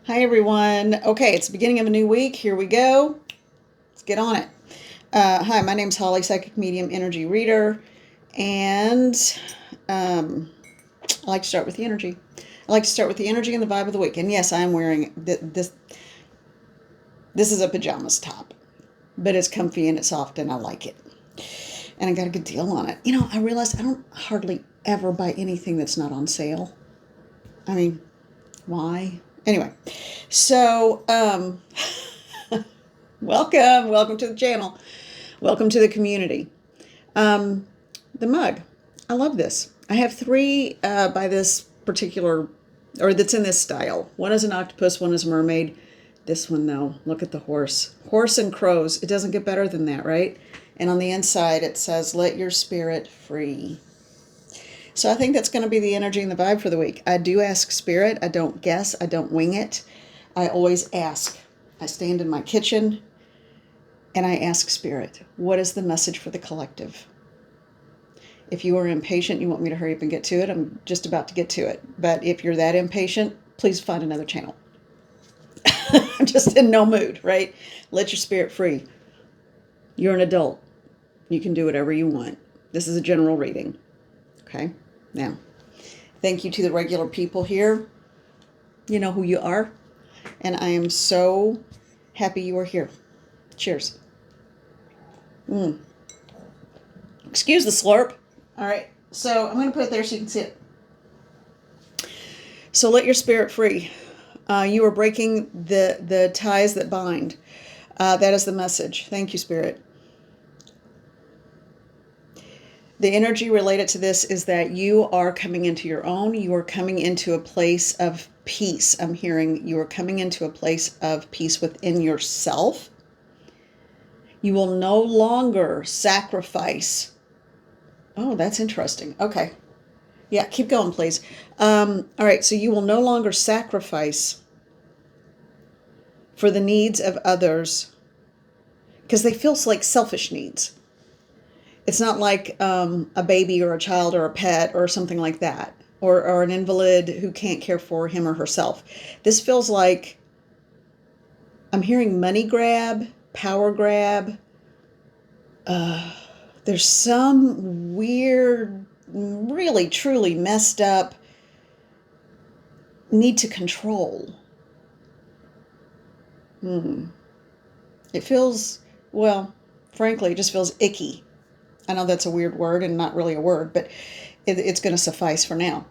Hi, everyone. Okay, it's the beginning of a new week. Here we go. Let's get on it. Hi, my name's Holly, Psychic Medium Energy Reader, and I like to start with the energy. I like to start with the energy and the vibe of the week. And yes, I am wearing this. This is a pajamas top, but it's comfy and it's soft, and I like it. And I got a good deal on it. I realized I don't hardly ever buy anything that's not on sale. I mean, why? Anyway, so welcome to the channel. Welcome to the community. The mug. I love this. I have three by this particular, or that's in this style. One is an octopus, one is a mermaid. This one, though, look at the horse. Horse and crows. It doesn't get better than that, right? And on the inside, it says, let your spirit free. So I think that's going to be the energy and the vibe for the week. I do ask spirit. I don't guess. I don't wing it. I always ask. I stand in my kitchen and I ask spirit, what is the message for the collective? If you are impatient, you want me to hurry up and get to it, I'm just about to get to it. But if you're that impatient, please find another channel. I'm just in no mood, right? Let your spirit free. You're an adult. You can do whatever you want. This is a general reading. Okay? Now, thank you to the regular people here. You know who you are. And I am so happy you are here. Cheers. Excuse the slurp. All right. So I'm going to put it there so you can see it. So let your spirit free. You are breaking the ties that bind. That is the message. Thank you, Spirit. The energy related to this is that you are coming into your own. You are coming into a place of peace. I'm hearing you are coming into a place of peace within yourself. You will no longer sacrifice. Oh, that's interesting. Okay. Yeah, keep going, please. All right, so you will no longer sacrifice for the needs of others because they feel like selfish needs. It's not like a baby or a child or a pet or something like that, or an invalid who can't care for him or herself. This feels like I'm hearing money grab, power grab. There's some weird, really, truly messed up need to control. It feels, well, frankly, it just feels icky. I know that's a weird word and not really a word, but it's going to suffice for now.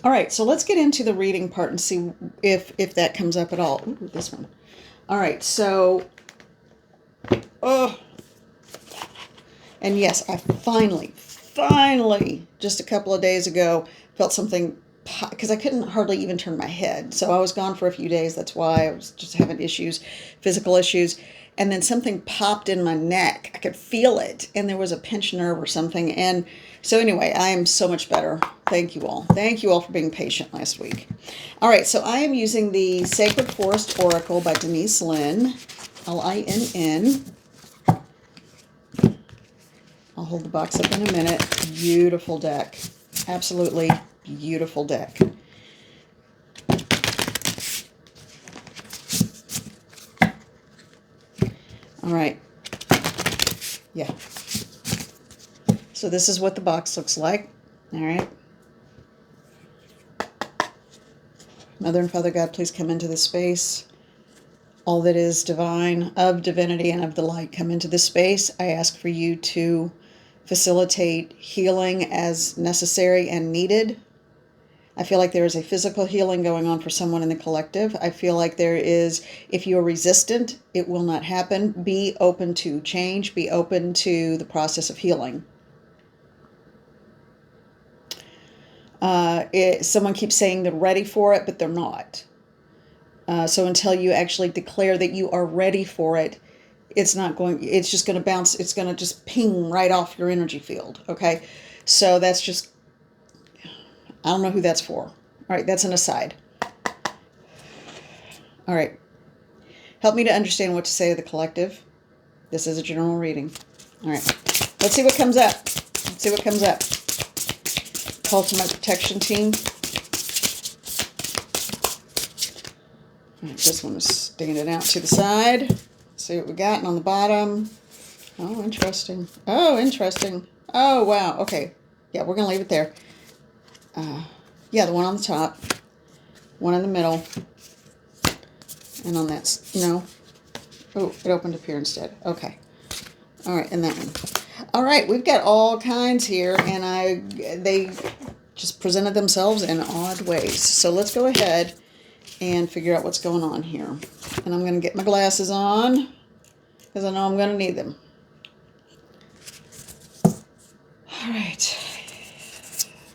All right, so let's get into the reading part and see if that comes up at all. Ooh, this one. All right, so, and yes, I finally, just a couple of days ago, felt something, because I couldn't hardly even turn my head. So I was gone for a few days. That's why I was just having issues, physical issues. And then something popped in my neck. I could feel it. And there was a pinched nerve or something. And so anyway, I am so much better. Thank you all. Thank you all for being patient last week. All right, so I am using the Sacred Forest Oracle by Denise Linn, Linn. I'll hold the box up in a minute. Beautiful deck. Absolutely beautiful deck. All right. Yeah. So this is what the box looks like. All right. Mother and Father God, please come into this space. All that is divine, of divinity, and of the light, come into this space. I ask for you to facilitate healing as necessary and needed. I feel like there is a physical healing going on for someone in the collective. I feel like there is, if you're resistant, it will not happen. Be open to change. Be open to the process of healing. Someone keeps saying they're ready for it, but they're not. So until you actually declare that you are ready for it, it's just going to bounce. It's going to just ping right off your energy field. Okay. So that's just, I don't know who that's for. All right. That's an aside. All right. Help me to understand what to say to the collective. This is a general reading. All right. Let's see what comes up. Let's see what comes up. Call to my protection team. Right, this one is standing out to the side. See what we got on the bottom. Oh, interesting. Oh, interesting. Oh, wow. Okay. Yeah, we're going to leave it there. Yeah, the one on the top. One in the middle. And on that, no. Oh, it opened up here instead. Okay. All right, and that one. All right, we've got all kinds here, and they just presented themselves in odd ways. So let's go ahead and figure out what's going on here. And I'm going to get my glasses on because I know I'm going to need them. All right.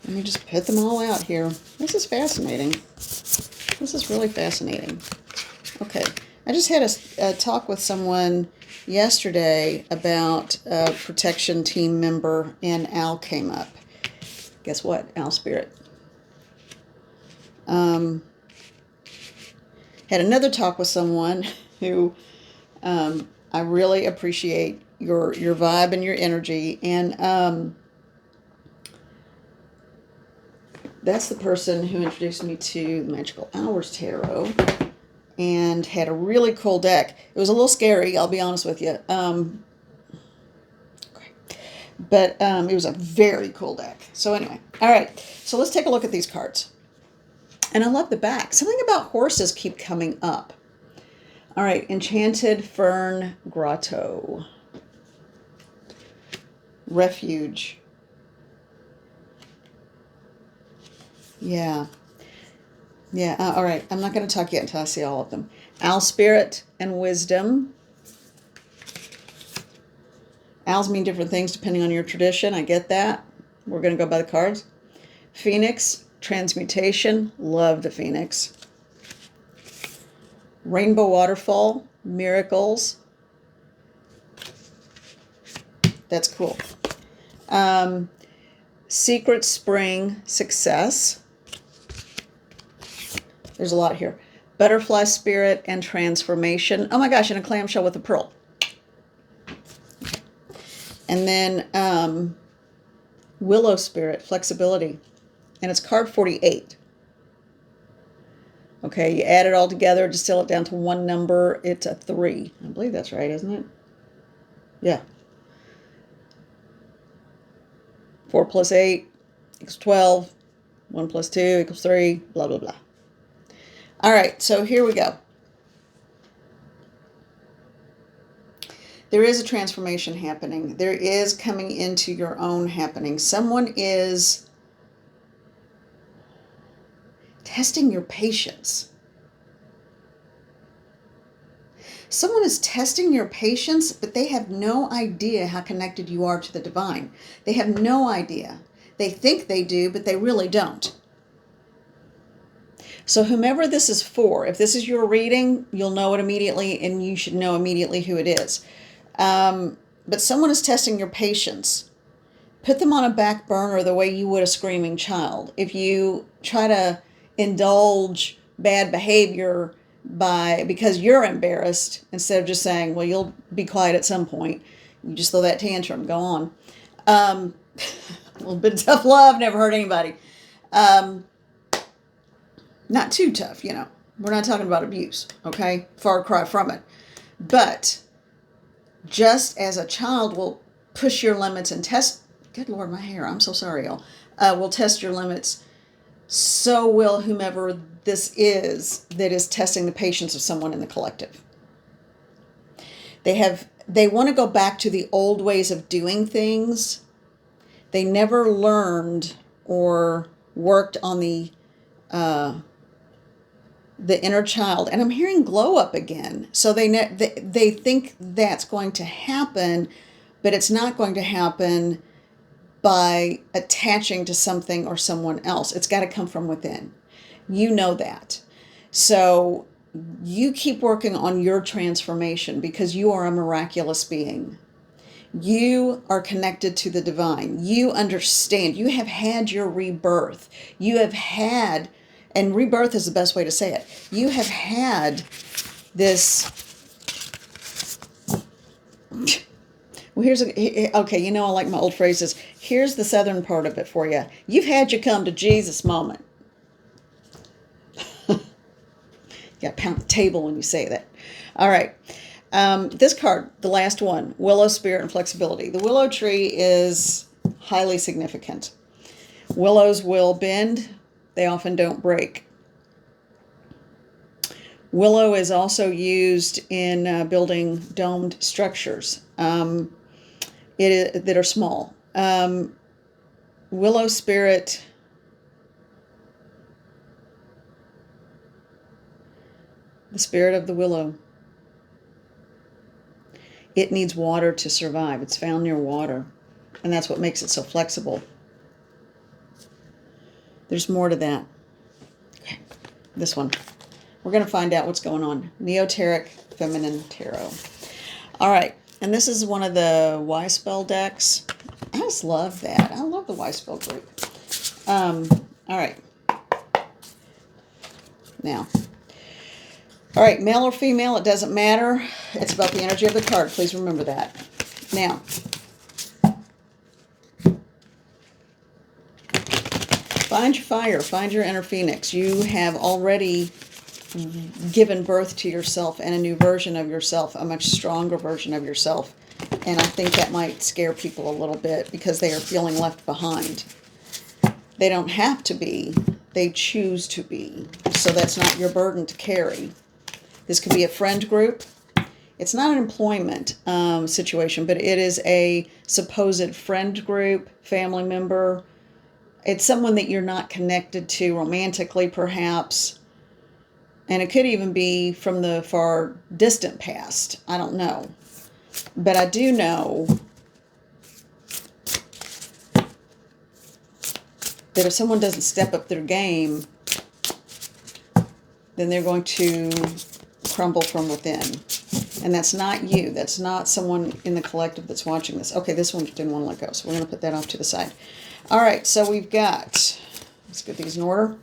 Let me just put them all out here. This is fascinating. This is really fascinating. Okay. I just had a talk with someone yesterday about a protection team member, and Al came up. Guess what? Al Spirit. Had another talk with someone who I really appreciate your vibe and your energy, and that's the person who introduced me to the Magical Hours Tarot and had a really cool deck. It was a little scary, I'll be honest with you. But it was a very cool deck. So anyway, all right. So let's take a look at these cards. And I love the back. Something about horses keep coming up. All right, Enchanted Fern Grotto. Refuge. Yeah. Yeah, all right. I'm not going to talk yet until I see all of them. Owl Spirit and Wisdom. Owls mean different things depending on your tradition. I get that. We're going to go by the cards. Phoenix, Transmutation. Love the Phoenix. Rainbow Waterfall, Miracles. That's cool. Secret Spring, Success. There's a lot here. Butterfly Spirit and Transformation. Oh my gosh, and a clamshell with a pearl. And then Willow Spirit, Flexibility. And it's card 48. Okay, you add it all together, distill it down to one number. It's a 3. I believe that's right, isn't it? Yeah. 4 plus 8 equals 12. 1 plus 2 equals 3. Blah, blah, blah. All right, so here we go. There is a transformation happening. There is coming into your own happening. Someone is testing your patience. Someone is testing your patience, but they have no idea how connected you are to the divine. They have no idea. They think they do, but they really don't. So whomever this is for, if this is your reading, you'll know it immediately, and you should know immediately who it is. But someone is testing your patience. Put them on a back burner the way you would a screaming child. If you try to indulge bad behavior because you're embarrassed, instead of just saying, well, you'll be quiet at some point, you just throw that tantrum, go on. A little bit of tough love never hurt anybody. Not too tough, you know. We're not talking about abuse, okay? Far cry from it. But just as a child will push your limits and test, good Lord, my hair, I'm so sorry, y'all, will test your limits, so will whomever this is that is testing the patience of someone in the collective. They want to go back to the old ways of doing things. They never learned or worked on the inner child. And I'm hearing glow up again. So they think that's going to happen, but it's not going to happen by attaching to something or someone else. It's got to come from within. You know that. So you keep working on your transformation because you are a miraculous being. You are connected to the divine. You understand. You have had your rebirth. You have had, and rebirth is the best way to say it. You have had this. Well, okay, you know, I like my old phrases. Here's the southern part of it for you. You've had your come to Jesus moment. You got to pound the table when you say that. All right. This card, the last one, Willow, Spirit, and Flexibility. The willow tree is highly significant. Willows will bend. They often don't break. Willow is also used in building domed structures that are small. Willow spirit, the spirit of the willow. It needs water to survive. It's found near water, and that's what makes it so flexible. There's more to that. Okay. This one. We're going to find out what's going on. Neoteric Feminine Tarot. All right. And this is one of the Y-Spell decks. I just love that. I love the Y-Spell group. All right. Now. All right. Male or female, it doesn't matter. It's about the energy of the card. Please remember that. Now. Find your fire. Find your inner phoenix. You have already given birth to yourself and a new version of yourself, a much stronger version of yourself. And I think that might scare people a little bit because they are feeling left behind. They don't have to be. They choose to be. So that's not your burden to carry. This could be a friend group. It's not an employment situation, but it is a supposed friend group, family member. It's someone that you're not connected to romantically, perhaps. And it could even be from the far distant past. I don't know. But I do know that if someone doesn't step up their game, then they're going to crumble from within. And that's not you. That's not someone in the collective that's watching this. Okay, this one didn't want to let go, so we're going to put that off to the side. All right, so we've got, let's get these in order.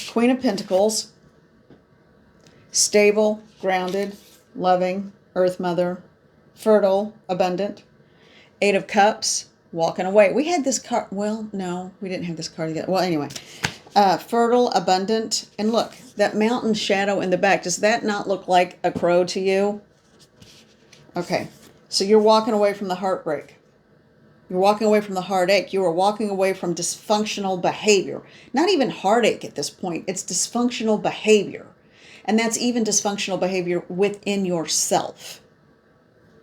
Queen of Pentacles, stable, grounded, loving, Earth Mother, fertile, abundant. Eight of Cups, walking away. We had this card, well, no, we didn't have this card together. Well, anyway, fertile, abundant, and look, that mountain shadow in the back, does that not look like a crow to you? Okay, so you're walking away from the heartbreak. You're walking away from the heartache. You are walking away from dysfunctional behavior. Not even heartache at this point. It's dysfunctional behavior. And that's even dysfunctional behavior within yourself.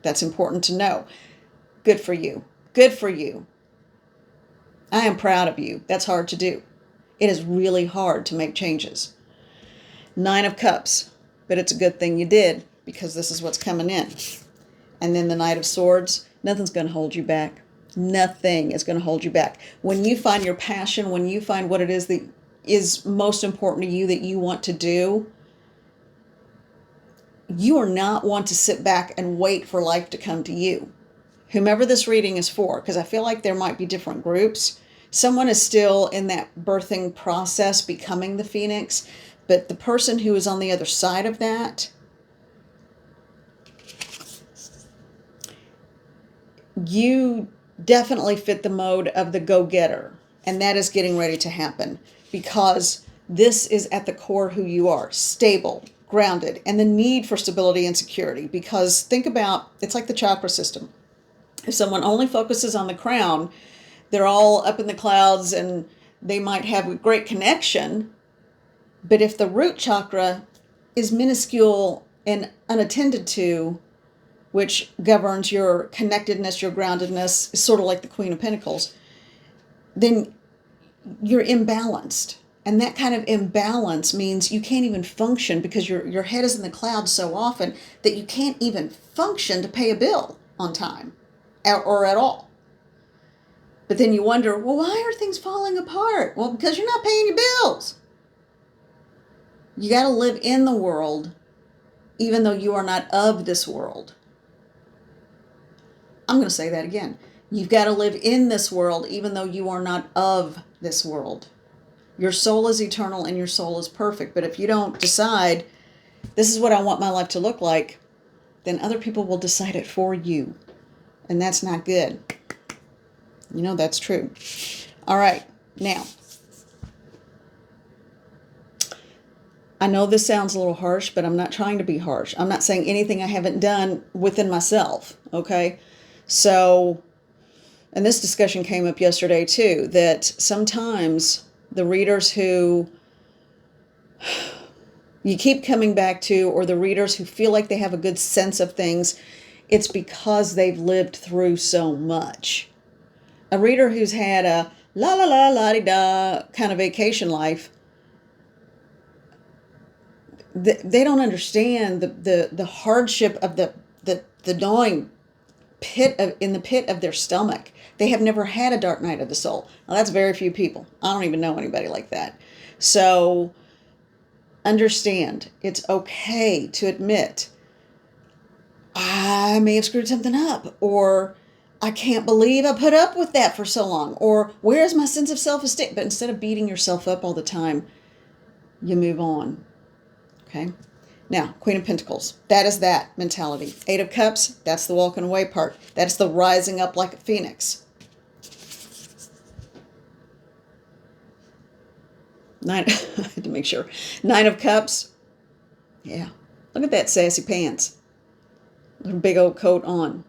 That's important to know. Good for you. Good for you. I am proud of you. That's hard to do. It is really hard to make changes. Nine of Cups. But it's a good thing you did, because this is what's coming in. And then the Knight of Swords. Nothing's going to hold you back. Nothing is going to hold you back. When you find your passion, when you find what it is that is most important to you that you want to do, you are not one to sit back and wait for life to come to you. Whomever this reading is for, because I feel like there might be different groups. Someone is still in that birthing process, becoming the phoenix, but the person who is on the other side of that, you definitely fit the mode of the go-getter, and that is getting ready to happen, because this is at the core who you are, stable, grounded, and the need for stability and security. Because think about, it's like the chakra system. If someone only focuses on the crown, they're all up in the clouds and they might have a great connection, but if the root chakra is minuscule and unattended to, which governs your connectedness, your groundedness, is sort of like the Queen of Pentacles, then you're imbalanced. And that kind of imbalance means you can't even function, because your head is in the clouds so often that you can't even function to pay a bill on time or at all. But then you wonder, well, why are things falling apart? Well, because you're not paying your bills. You got to live in the world, even though you are not of this world. I'm going to say that again. You've got to live in this world, even though you are not of this world. Your soul is eternal and your soul is perfect. But if you don't decide, this is what I want my life to look like, then other people will decide it for you. And that's not good. You know that's true. All right. Now, I know this sounds a little harsh, but I'm not trying to be harsh. I'm not saying anything I haven't done within myself, okay? So, and this discussion came up yesterday too, that sometimes the readers who you keep coming back to, or the readers who feel like they have a good sense of things, it's because they've lived through so much. A reader who's had a la la la la di da kind of vacation life, they don't understand the hardship of the gnawing in the pit of their stomach. They have never had a dark night of the soul. Now, that's very few people. I don't even know anybody like that. So understand, it's okay to admit, I may have screwed something up, or I can't believe I put up with that for so long, or where's my sense of self-esteem? But instead of beating yourself up all the time, you move on. Okay? Now, Queen of Pentacles, that is that mentality. Eight of Cups, that's the walking away part. That's the rising up like a phoenix. I had to make sure. Nine of Cups, yeah. Look at that sassy pants. Her big old coat on.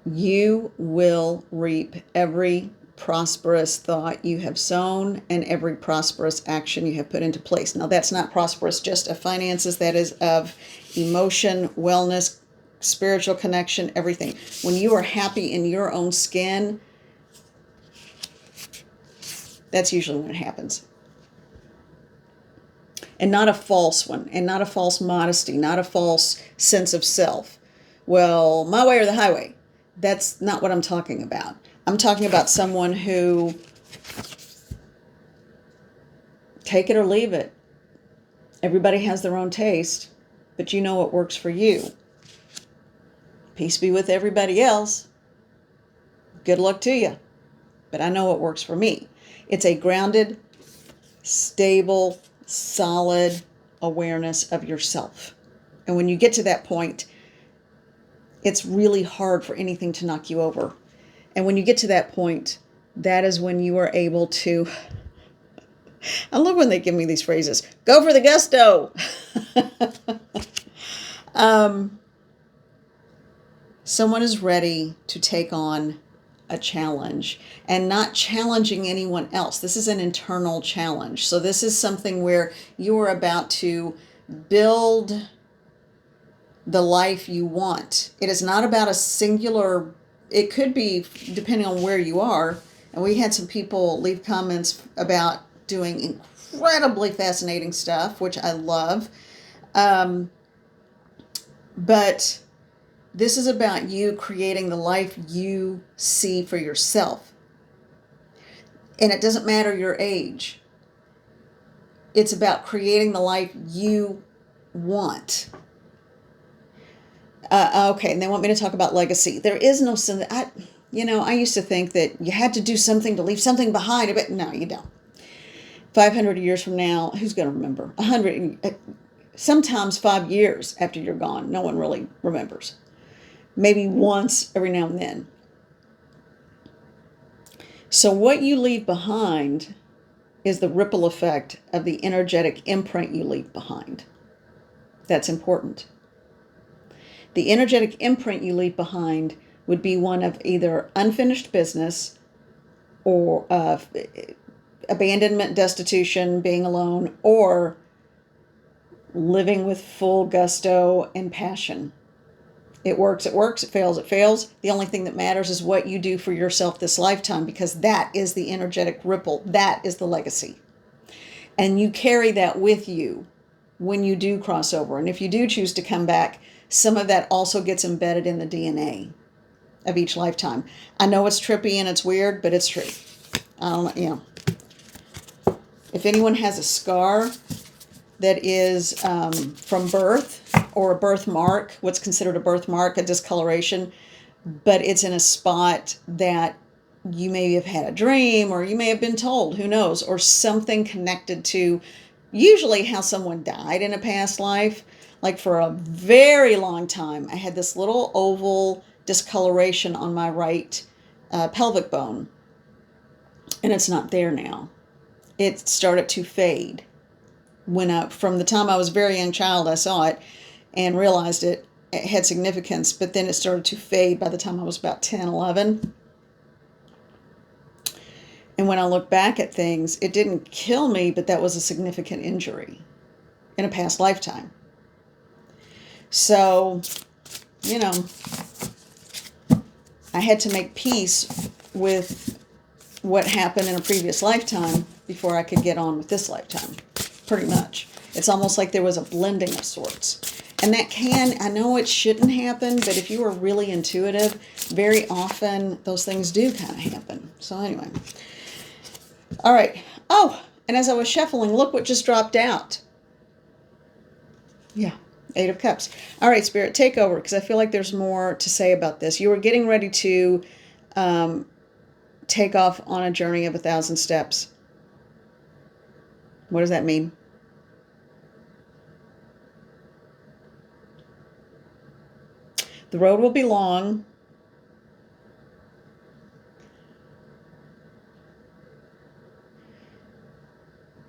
You will reap every prosperous thought you have sown and every prosperous action you have put into place. Now, that's not prosperous just of finances. That is of emotion, wellness, spiritual connection, everything. When you are happy in your own skin, that's usually when it happens. And not a false one, and not a false modesty, not a false sense of self. Well, my way or the highway. That's not what I'm talking about. I'm talking about someone who, take it or leave it. Everybody has their own taste, but you know what works for you. Peace be with everybody else. Good luck to you. But I know what works for me. It's a grounded, stable, solid awareness of yourself. And when you get to that point, it's really hard for anything to knock you over. And when you get to that point, that is when you are able to, I love when they give me these phrases, go for the gusto. Someone is ready to take on a challenge, and not challenging anyone else. This is an internal challenge. So this is something where you are about to build the life you want. It is not about a singular, it could be depending on where you are. And we had some people leave comments about doing incredibly fascinating stuff, which I love. But this is about you creating the life you see for yourself. And it doesn't matter your age. It's about creating the life you want. Okay, and they want me to talk about legacy. There is no sin. I used to think that you had to do something to leave something behind. But no, you don't. 500 years from now, who's going to remember? 100, sometimes 5 years after you're gone, no one really remembers. Maybe once every now and then. So what you leave behind is the ripple effect of the energetic imprint you leave behind. That's important. The energetic imprint you leave behind would be one of either unfinished business or abandonment, destitution, being alone, or living with full gusto and passion. It works, it fails, it fails. The only thing that matters is what you do for yourself this lifetime, because that is the energetic ripple. That is the legacy. And you carry that with you when you do cross over. And if you do choose to come back, some of that also gets embedded in the DNA of each lifetime. I know it's trippy and it's weird, but it's true. If anyone has a scar that is from birth, or a birthmark, what's considered a birthmark, a discoloration, but it's in a spot that you may have had a dream, or you may have been told, who knows, or something connected to usually how someone died in a past life. Like for a very long time, I had this little oval discoloration on my right pelvic bone, and it's not there now. it started to fade. From the time I was a very young child, I saw it and realized it had significance, but then it started to fade by the time I was about 10, 11. And when I look back at things, it didn't kill me, but that was a significant injury in a past lifetime. So, you know, I had to make peace with what happened in a previous lifetime before I could get on with this lifetime, pretty much. It's almost like there was a blending of sorts. And that I know it shouldn't happen, but if you are really intuitive, very often those things do kind of happen. So anyway. All right. Oh, and as I was shuffling, look what just dropped out. Yeah, 8 of Cups. All right, Spirit, take over, because I feel like there's more to say about this. You were getting ready to take off on a journey of 1,000 steps. What does that mean? The road will be long.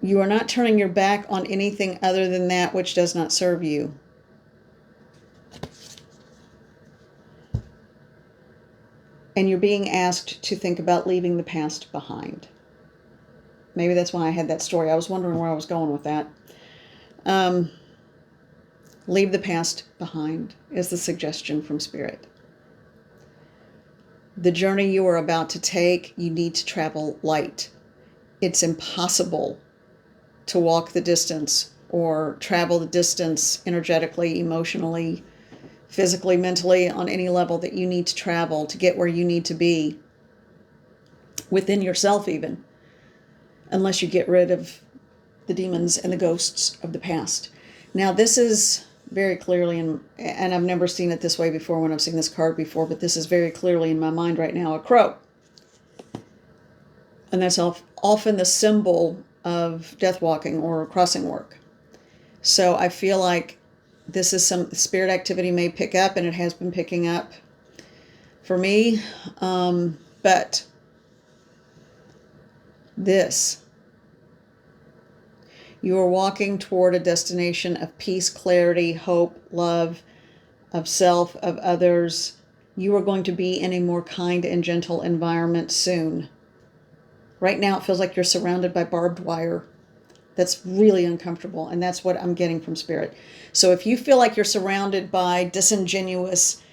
You are not turning your back on anything other than that which does not serve you. And you're being asked to think about leaving the past behind. Maybe that's why I had that story. I was wondering where I was going with that. Leave the past behind is the suggestion from Spirit. The journey you are about to take, you need to travel light. It's impossible to walk the distance or travel the distance energetically, emotionally, physically, mentally, on any level that you need to travel to get where you need to be within yourself even, unless you get rid of the demons and the ghosts of the past. Now, this is very clearly, and I've never seen it this way before when I've seen this card before, but this is very clearly in my mind right now, a crow. And that's often the symbol of death walking or crossing work. So I feel like this is some spirit activity may pick up, and it has been picking up for me. But you are walking toward a destination of peace, clarity, hope, love, of self, of others. You are going to be in a more kind and gentle environment soon. Right now, it feels like you're surrounded by barbed wire. That's really uncomfortable, and that's what I'm getting from Spirit. So if you feel like you're surrounded by disingenuous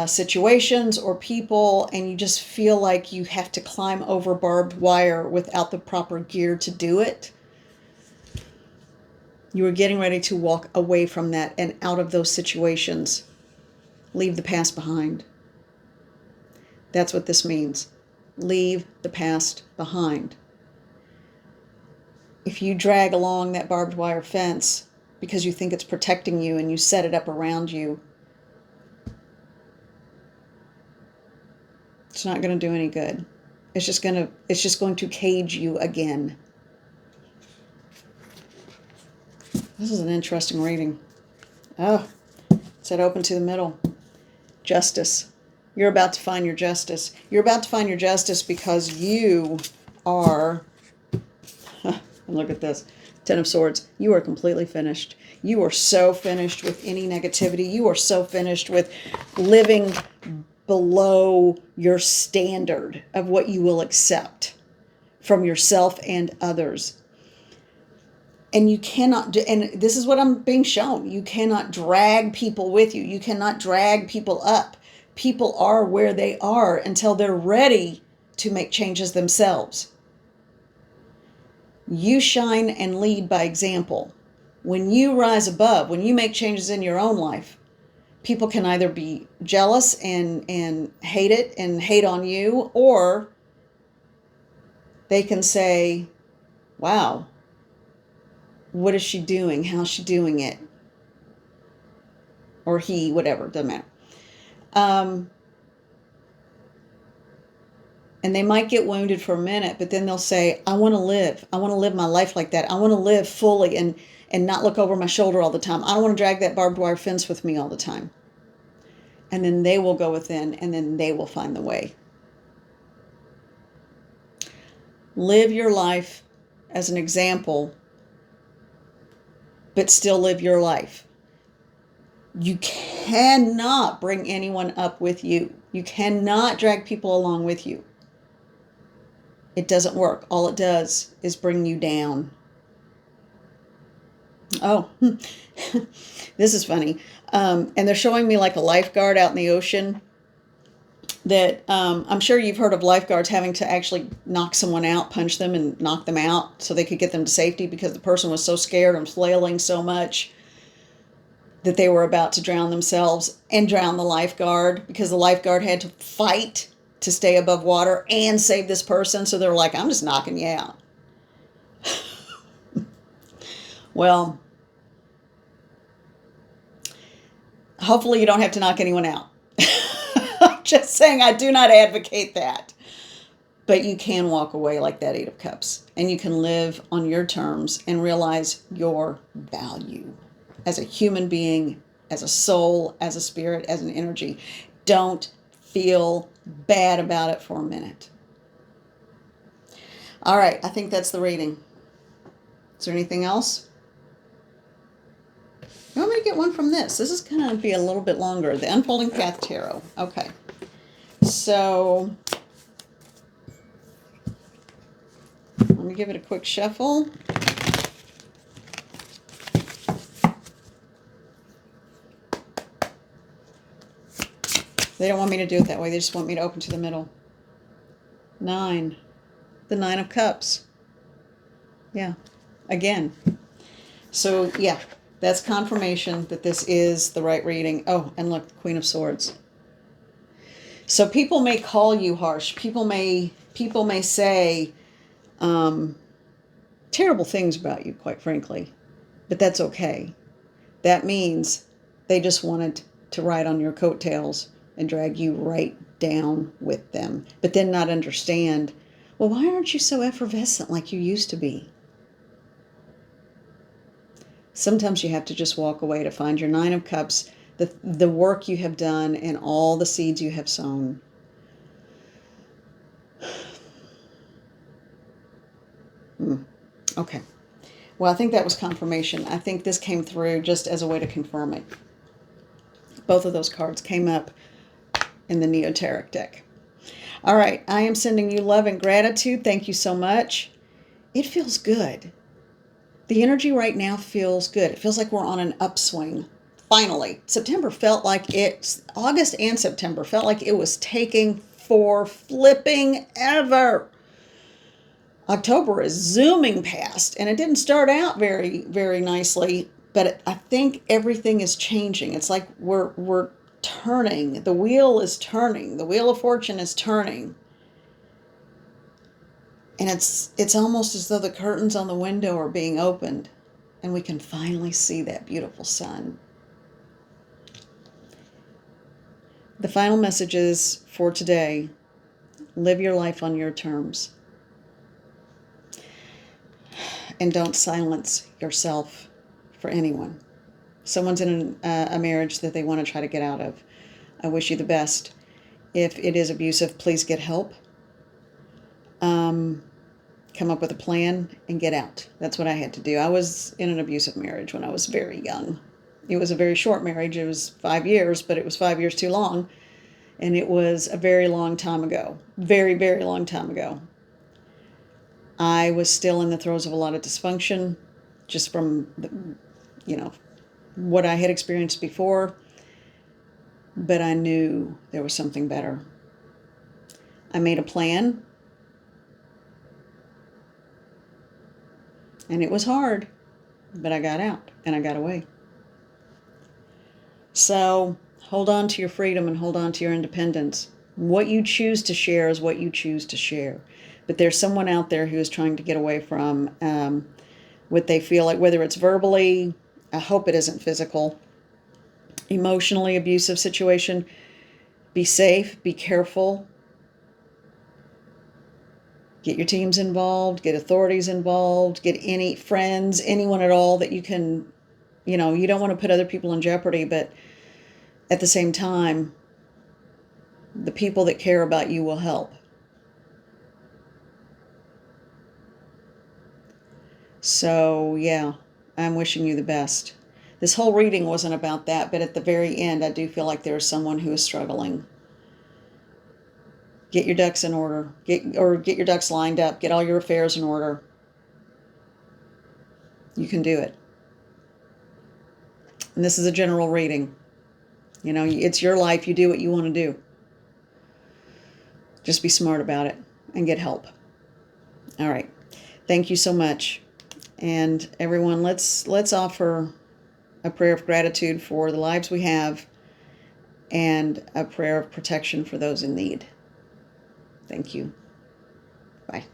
situations or people, and you just feel like you have to climb over barbed wire without the proper gear to do it, you are getting ready to walk away from that and out of those situations. Leave the past behind. That's what this means. Leave the past behind. If you drag along that barbed wire fence because you think it's protecting you and you set it up around you, it's not going to do any good. It's just going to cage you again. This is an interesting reading. Oh, it said open to the middle. Justice. You're about to find your justice. You're about to find your justice because you are, look at this, 10 of Swords. You are completely finished. You are so finished with any negativity. You are so finished with living below your standard of what you will accept from yourself and others. And you cannot do, and this is what I'm being shown, you cannot drag people with you. You cannot drag people up. People are where they are until they're ready to make changes themselves. You shine and lead by example. When you rise above, when you make changes in your own life, people can either be jealous and hate it and hate on you, or they can say, wow, what is she doing? How's she doing it? Or he, whatever, doesn't matter. And they might get wounded for a minute, but then they'll say, I want to live. I want to live my life like that. I want to live fully and not look over my shoulder all the time. I don't want to drag that barbed wire fence with me all the time. And then they will go within, and then they will find the way. Live your life as an example, but still live your life. You cannot bring anyone up with you. You cannot drag people along with you. It doesn't work. All it does is bring you down. Oh, this is funny. And they're showing me like a lifeguard out in the ocean that I'm sure you've heard of lifeguards having to actually knock someone out, punch them and knock them out so they could get them to safety because the person was so scared and flailing so much that they were about to drown themselves and drown the lifeguard because the lifeguard had to fight to stay above water and save this person. So they're like, I'm just knocking you out. Well, hopefully you don't have to knock anyone out. I'm just saying I do not advocate that. But you can walk away like that Eight of Cups. And you can live on your terms and realize your value as a human being, as a soul, as a spirit, as an energy. Don't feel bad about it for a minute. All right, I think that's the reading. Is there anything else? You want me to get one from this? This is going to be a little bit longer. The Unfolding Path Tarot. Okay. So, let me give it a quick shuffle. They don't want me to do it that way. They just want me to open to the middle. 9. The 9 of Cups. Yeah. Again. So, yeah. That's confirmation that this is the right reading. Oh, and look, Queen of Swords. So people may call you harsh. People may say terrible things about you, quite frankly. But that's okay. That means they just wanted to ride on your coattails and drag you right down with them. But then not understand, well, why aren't you so effervescent like you used to be? Sometimes you have to just walk away to find your 9 of Cups, the work you have done and all the seeds you have sown. Okay. Well, I think that was confirmation. I think this came through just as a way to confirm it. Both of those cards came up in the Neo Tarot deck. All right. I am sending you love and gratitude. Thank you so much. It feels good. The energy right now feels good. It feels like we're on an upswing. Finally, September felt like August and September felt like it was taking for flipping ever. October is zooming past, and it didn't start out very, very nicely, but I think everything is changing. It's like we're turning. The wheel is turning. The wheel of fortune is turning. And it's almost as though the curtains on the window are being opened and we can finally see that beautiful sun. The final messages for today: live your life on your terms. And don't silence yourself for anyone. Someone's in a marriage that they want to try to get out of. I wish you the best. If it is abusive, please get help. Come up with a plan and get out. That's what I had to do. I was in an abusive marriage when I was very young. It was a very short marriage. It was 5 years, but it was 5 years too long. And it was a very long time ago. Very, very long time ago. I was still in the throes of a lot of dysfunction, just from, what I had experienced before. But I knew there was something better. I made a plan. And it was hard, but I got out and I got away. So hold on to your freedom and hold on to your independence. What you choose to share is what you choose to share. But there's someone out there who is trying to get away from what they feel like, whether it's verbally, I hope it isn't physical, emotionally abusive situation. Be safe, be careful. Get your teams involved, get authorities involved, get any friends, anyone at all that you can, you don't want to put other people in jeopardy, but at the same time, the people that care about you will help. So, yeah, I'm wishing you the best. This whole reading wasn't about that, but at the very end, I do feel like there's someone who is struggling. Get your ducks in order. Get your ducks lined up. Get all your affairs in order. You can do it. And this is a general reading. You know, it's your life. You do what you want to do. Just be smart about it and get help. All right. Thank you so much. And everyone, let's offer a prayer of gratitude for the lives we have and a prayer of protection for those in need. Thank you. Bye.